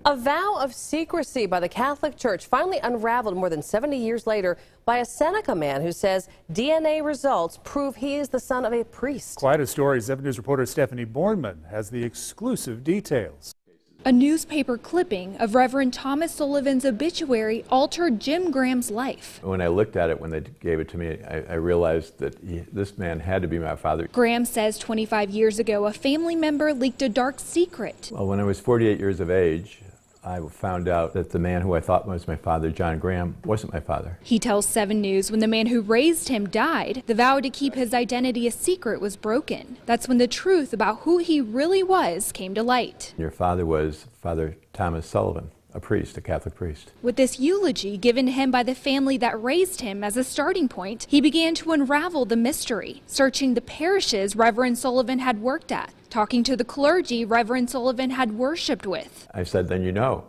A vow of secrecy by the Catholic Church finally unraveled more than 70 years later by a Seneca man who says DNA results prove he is the son of a priest. Quite a story. 7 News reporter Stephanie Bornman has the exclusive details. A newspaper clipping of Reverend Thomas Sullivan's obituary altered Jim Graham's life. When I looked at it, when they gave it to me, I realized that this man had to be my father. Graham says 25 years ago, a family member leaked a dark secret. Well, when I was 48 years of age, I found out that the man who I thought was my father, John Graham, wasn't my father. He tells 7 News when the man who raised him died, the vow to keep his identity a secret was broken. That's when the truth about who he really was came to light. Your father was Father Thomas Sullivan, a priest, a Catholic priest. With this eulogy given to him by the family that raised him as a starting point, he began to unravel the mystery, searching the parishes Reverend Sullivan had worked at, talking to the clergy Reverend Sullivan had worshipped with. I said, "Then you know."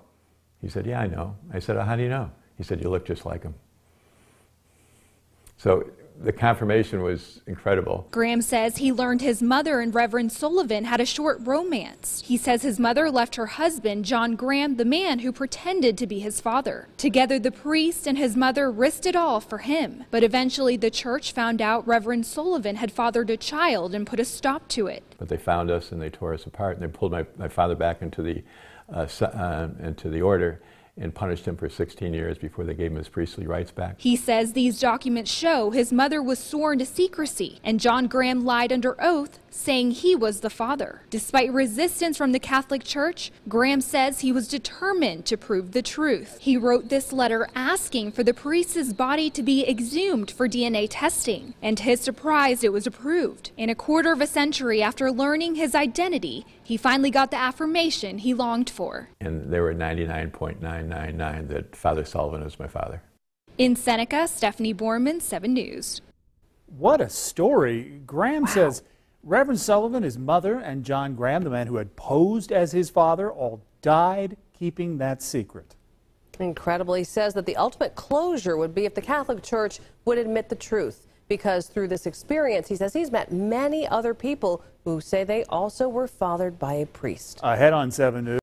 He said, "Yeah, I know." I said, "How do you know?" He said, "You look just like him." So the confirmation was incredible. Graham says he learned his mother and Reverend Sullivan had a short romance. He says his mother left her husband, John Graham, the man who pretended to be his father. Together, the priest and his mother risked it all for him. But eventually, the church found out Reverend Sullivan had fathered a child and put a stop to it. But they found us and they tore us apart, and they pulled my father back into the order and punished him for 16 years before they gave him his priestly rights back. He says these documents show his mother was sworn to secrecy, and John Graham lied under oath, saying he was the father. Despite resistance from the Catholic Church, Graham says he was determined to prove the truth. He wrote this letter asking for the priest's body to be exhumed for DNA testing, and to his surprise, it was approved. In a quarter of a century after learning his identity, he finally got the affirmation he longed for. And they were 99.999 that Father Sullivan was my father. In Seneca, Stephanie Bornman, 7 News. What a story. Graham says Reverend Sullivan, his mother, and John Graham, the man who had posed as his father, all died keeping that secret. Incredible. He says that the ultimate closure would be if the Catholic Church would admit the truth, because through this experience, he says he's met many other people who say they also were fathered by a priest. Ahead on 7 News.